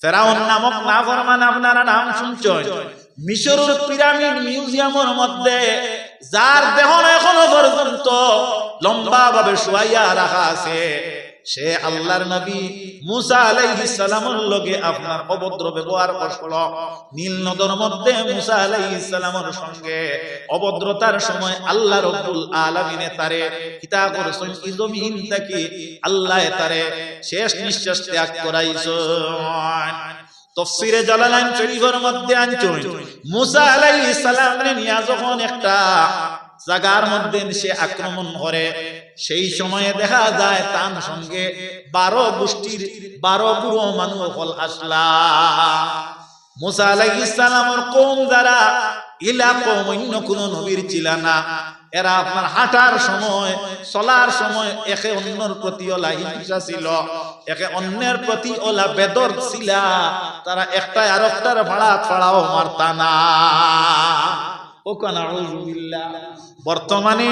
ফেরাউন নামক নাফরমান আপনারা নাম শুনছেন, মিশরের পিরামিড মিউজিয়ামের মধ্যে যার দেহ এখনো পর্যন্ত লম্বা ভাবে শুয়াইয়া রাখা আছে, সে আল্লাহর নবী মুসা আলাইহিস সালামের লগে আপনার অভদ্র ব্যবহার করল। নীল নদের মধ্যে মুসা আলাইহিস সালামের সঙ্গে অভদ্রতার সময় আল্লাহ রাব্বুল আলামিনে তারে কিতা করছেন, এই জমিন থেকে আল্লাহ তারে শেষ নিঃশ্বাস ত্যাগ করাইছেন। তাফসীরে জালালাইন শরীফের মধ্যে আনছেন, মুসা আলাইহিস সালামকে নিয়ে যখন একটা জায়গার মধ্যে সে আক্রমণ করে, সেই সময়ে দেখা যায় তার সঙ্গে 12 গোষ্ঠীর 12 বুড়ো মানুষ হল আসলা। মুসা আলাইহিস সালামের কওম যারা ইলা কওম অন্য কোন নবীর ছিল না, এরা আপনার হাঁটার সময় চলার সময় একে অন্যের প্রতি ওলা হিংসা ছিল, একে অন্যের প্রতি ওলা বেদর ছিল, তারা একটা আরেকটার ভাড়া ফাড়াও মারতা না। ও কানা আউযুবিল্লাহ। বর্তমানে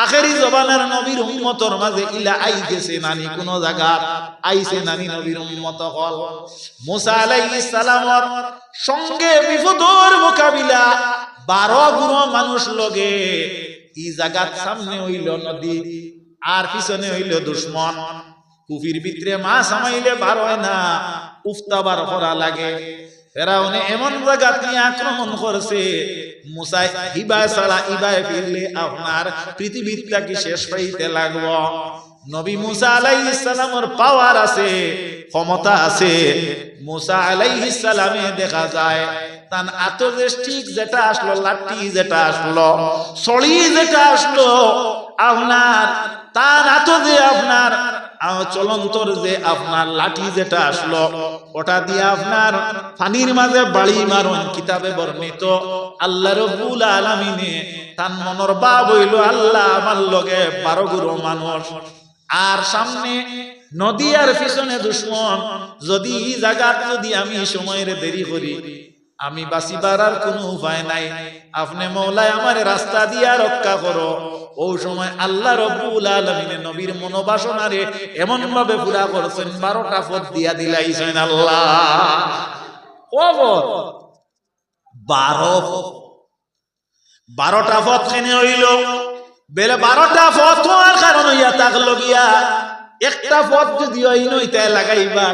আখেরি জবানের নবীর উম্মতর মাঝে ইলা আইতেছে নানি, কোন জায়গা আইছে নানি নবীর উম্মত হল। মুসা আলাইহিস সালামের সঙ্গে বিপদের মোকাবিলা 12 গুণ মানুষ লগে, এই জায়গার সামনে হইল নদী আর পিছনে হইল দুশ্মন। কুফির ভিতরে মাছ আমাইলে বার হয় না, উফতাবার করা লাগে। ফেরাউনে এমন জায়গা নিয়ে আক্রমণ করছে, মুসা হিবায় ছাড়া ইবায় ফিরলে আপনার পৃথিবীটা কি শেষ পাইতে লাগবো। নবী মুসা আলাইহিস সালামের পাওয়ার আছে, ক্ষমতা আছে। মুসা আলাইহিস সালামে দেখা যায় তান আতজে স্টিক যেটা আসলো, লাঠি যেটা আসলো, ছড়ি যেটা আসলো, আপনার তার আতজে আপনার চলন্তর যে আপনার লাঠি যেটা আসলো, ওটা দিয়ে আপনার পানির মাঝে বাড়ি মারুন। কিতাবে বর্ণিত আল্লাহ রাব্বুল আলামিনে তার মনের ভাব হইল, আল্লাহ আমার লগে 12 গুরু মানুষ, আর সামনে নদী আর পিছনে দুশ্মন। যদি এই জায়গা যদি আমি সময়ের দেরি করি, আমি বাঁচিবার আর কোনো উপায় নাই। আপনি মওলা আমার রাস্তা দিয়া রক্ষা করো। ও সময় আল্লাহ রাব্বুল আলামিন নবীর মনোবাসনারে এমন ভাবে পুরা করছেন, 12টা পথ দিয়া দিলাইছেন আল্লাহ। কবর 12টা পথ কেন হইল? বেলে 12টা পথ হওয়ার কারণ হইয়া থাকলো গিয়া, একটা পথ যদি হইল ইতা লাগাইবা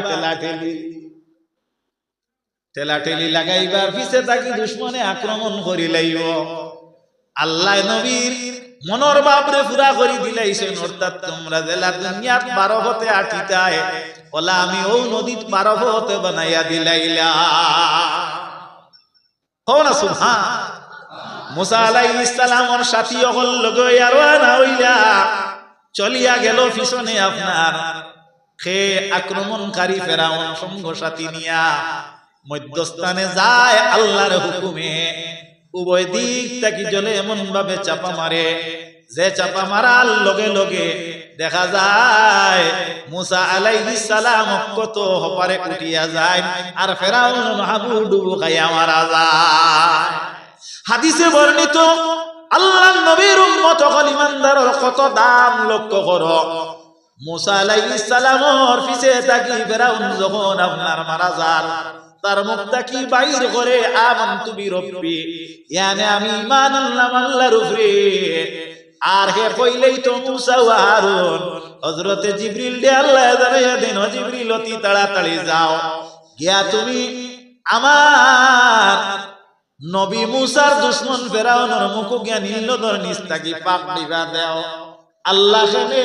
ঠেলাঠেলি লাগাইবার পিছে থাকি দুশ্মনে আক্রমণ করি লাইব। আল্লাহ নবীর মনের বাপরে পুরা করি দিলাইছেন। অর্থাৎ তোমরা জেলা দুনিয়াত 12 হতে আঠিতায় ওলা আমি ও নদীত 12 হতে বানাইয়া দিলাইলা। হও না সুবহান। মুসা আলাইহিস সালামের সাথী হল লগে রওনা হইলা চলিয়া গেল পিছনে আপনার খে আক্রমণকারী ফেরাউন সঙ্গ সাথী নিয়া মধ্যস্থানে যায় আল্লাহর হুকুমে। উভয় দিক থেকে জলে এমন ভাবে চাপা মারে, যে চাপা মারার লগে লগে দেখা যায় মুসা আলাইহিস সালাম কত হপারে উঠিয়া যায়, আর ফেরাউন হাবুডুবু খাইয়া মারা যায়। হাদিসে বর্ণিত আল্লাহর নবীর উম্মত হল ইমানদারের কত দাম লক্ষ্য করো। মুসা আলাইহিস সালামের পিছে থাকি ফেরাউন যখন আপনার মারা যায়, তার মুখটা কি বাইর করে আমানতু বিরব্বি, ইয়ানি আমি ঈমান আনলাম আল্লাহর উপরে। আর হে কইলেই তো মুসা ও হারুন হযরতে জিবরিল দে আল্লাহ জানাইয়া দেন, ও জিবরিল অতি তাড়াতাড়ি যাও গিয়া তুমি আমার নবী মুসার দুশমন ফেরাউনের মুখ গিয়া নীলনদের নিচ থাকি পাক দিবা দাও। আল্লাহ জানে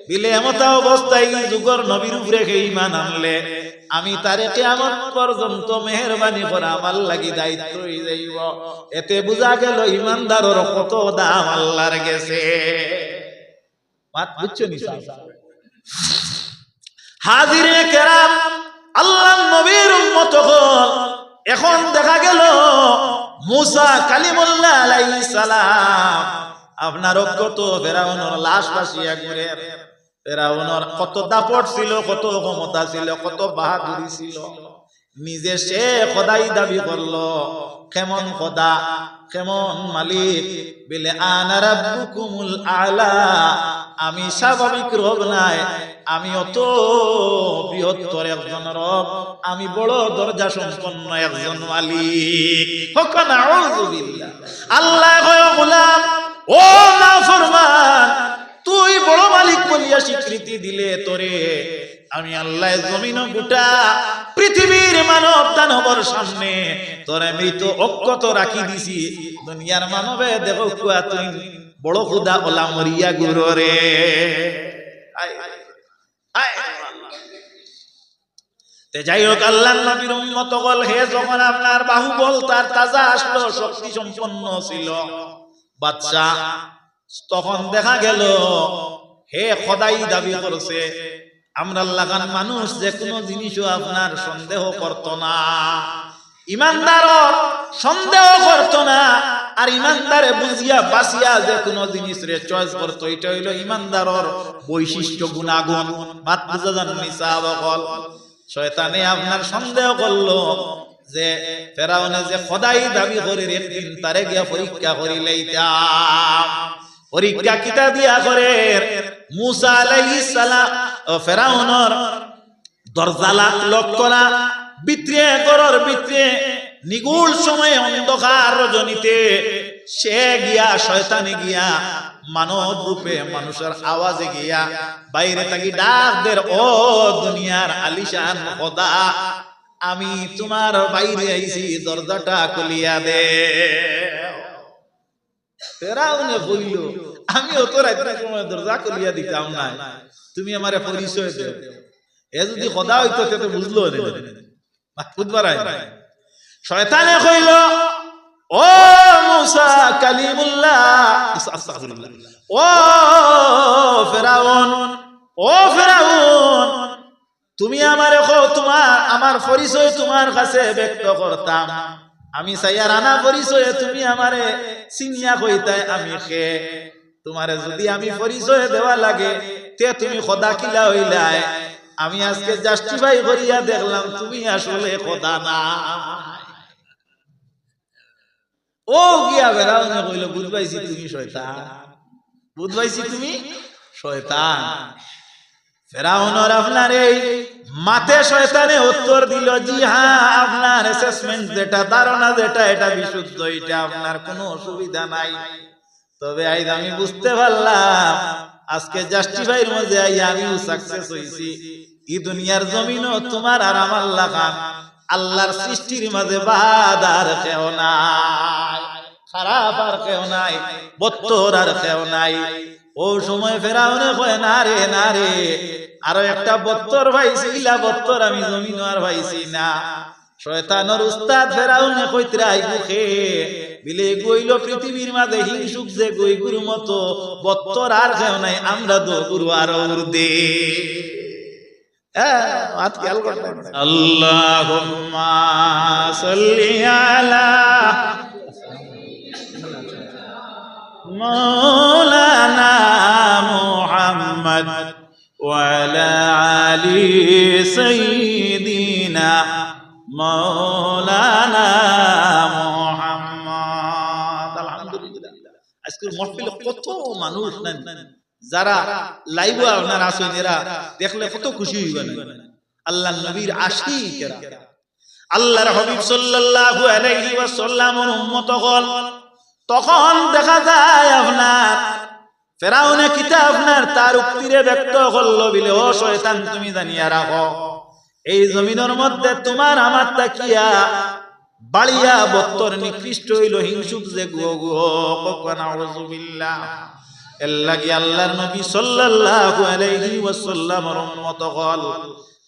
দিলে এমতা অবস্থায় যুগর নবীর উপরে ঈমান আনলে আমি তারে কিয়ামত পর্যন্ত মেহেরবানি করে আমার লাগি দায়িত্ব হয়ে যাইব। এতে বুঝা গেল ঈমানদারের কত দাম আল্লাহর কাছে। বাত বুঝছো নি হাজিরে কেরাম, আল্লাহর নবীর উম্মত হল। এখন দেখা গেল মুসা কালিমুল্লাহ আলাইহিস সালাম আপনার কত ফেরাউনের লাশ ভাসিয়া ঘুরে। ফেরাউনের কত দাপট ছিল, কত ক্ষমতা ছিল, কত বাহাদুরি ছিল। নিজে সে খোদাই দাবি করলো। কেমন খোদা, কেমন মালিক? বলে আনা রাব্বুকুমুল আলা, আমি স্বাভাবিক রব নাই, আমি অত বৃহত্তর একজন রব, আমি বড় দরজা সম্পন্ন একজন মালিক। হকানা আউযুবিল্লাহ। আল্লাহ কয় গোলাম ও নাফরমান, তুই বড় মালিক বলিয়া স্বীকৃতি দিলে তোরে আমি আল্লাহ জমিন গোটা পৃথিবীর মানব দানবর সামনে তোরে মৃত অক্ষত রাখি দিছি। দুনিয়ার মানবে দেখো কুয়া তুই বড় খুদা ওলা মরিয়া গুরু রে। যাই হোক, আল্লাহর নবীর উম্মত বল হে, যখন আপনার বাহুবল তার তাজা আসলো, শক্তি সম্পন্ন ছিল বাদশা, তখন দেখা গেল হে খোদাই দাবি করছে। আমরা লাগান মানুষ যে কোনো জিনিসও আপনার সন্দেহ করত না, ইমানদার সন্দেহ করত না, আর ইমানদারে বুঝিয়া বাসিয়া যে কোনো জিনিস রে চয়েস করত। এটা হইল ইমানদারর বৈশিষ্ট্য, গুণাগুণ। মাত বুঝা যান নিসা বকল। শয়তানে আপনার সন্দেহ করলো যে ফেরাউনে যে খোদাই দাবি করে, একদিন তারে গিয়া পরীক্ষা করিলেইতাম। পরীক্ষা কিতা দিয়া করে? মুসা আলাইহিস সালাম ফেরাউনর দরজালাত লক করা, ভিতরে ঘরের ভিতরে নিগুল সময়ে অন্ধকার রজনীতে সে গিয়া, শয়তানে গিয়া মানব রূপে মানুষের আওয়াজে গিয়া বাইরে থাকি ডাক দের, ও দুনিয়ার আলিশান খোদা, আমি তোমার বাইরে আইছি, দরজাটা খুলিয়া দে। ফেরাউনে বলল, আমি অত রাত্রে সময় দরজা খুলিয়া দিতাম না, তুমি আমারে পরিচয় দাও। এ যদি খোদা হইতো তো বুঝলো না, বুঝবার শয়তানে কইল, ও মুসা কালিমুল্লাহ, আস্তাগফিরুল্লাহ, ও ফেরাউন, ও ফেরাউন, তুমি আমারে কও, তোমার আমার পরিচয় তোমার কাছে ব্যক্ত করতাম, আমি চাইয়া রানা পরিচয়ে তুমি আমারে চিনিয়া কইতাই আমি খে। তোমারে যদি আমি পরিচয় দেওয়া লাগে তে তুমি খোদা কিলা হইলাই। আমি আজকে জাস্টিফাই করিয়া দেখলাম তুমি আসলে খোদা না। ও গিয়া ফেরাউনে কইল, বুঝবাইছি তুমি শয়তান, বুঝবাইছি তুমি শয়তান। ফেরাউনের আপনার এই মাতে শয়তানে উত্তর দিল, জি হ্যাঁ, আপনার অ্যাসেসমেন্ট যেটা, ধারণা যেটা, এটা বিশুদ্ধ, এটা আপনার কোনো অসুবিধা নাই। তবে আজ আমি বুঝতে পারলাম আজকে জাস্টিফাইর মধ্যে আমিও সাকসেস হইছি। এই দুনিয়ার জমিনও তোমার আর আমার লাগান, আল্লাহর সৃষ্টির মাঝে বাদার কেউ নাই, খারাপ আর কেউ নাই, বত্তর আর কেউ নাই। ও সময় ফেরাউনে কয়, না রে না রে, আরো একটা বত্তর ভাইছি, ইলা বত্তর আমি জমিন আর ভাইছি না। শয়তানের উস্তাদ ফেরাউনে কইতরা আইগুখে বিলে গইল পৃথিবীর মাঝে হিংসুক যে গই গুরু মতো বত্তর আর কেউ নাই, আমরা দো গুরু আর উর্দে। আল্লাহুম্মা সাল্লি আলা মাওলানা মুহাম্মদ ওয়া আলা আলি সাইয়্যিদিনা মাওলানা মুহাম্মদ। আলহামদুলিল্লাহ, আজকের মাহফিলে কত মানুষ নেন যারা লাইভে আপনার আসেন, এরা দেখলে কত খুশি হইবেন। আল্লাহর নবীর আশিকেরা, আল্লাহর হাবিব সাল্লাল্লাহু আলাইহি ওয়াসাল্লামের উম্মত হল। তখন দেখা যায় আপনার ফেরাউনে কিতা আপনার তার উক্তিরে ব্যক্ত করলো বিলে, ও শয়তান, তুমি জানিয়া রাখো এই জমিনের মধ্যে তোমার আমার তাকিয়া বাড়িয়া বত্তর নিকৃষ্ট হইল হিংসুক যে গো গো। নাউযুবিল্লাহ। এর লাগি আল্লাহর নবী সাল্লাল্লাহু আলাইহি ওয়াসাল্লামের উম্মত হল,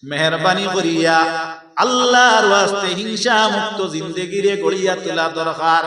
মেহেরবানি করিয়া আল্লাহর ওয়াস্তে হিংসা মুক্ত জিন্দেগি রে গড়িয়া তোলা দরকার।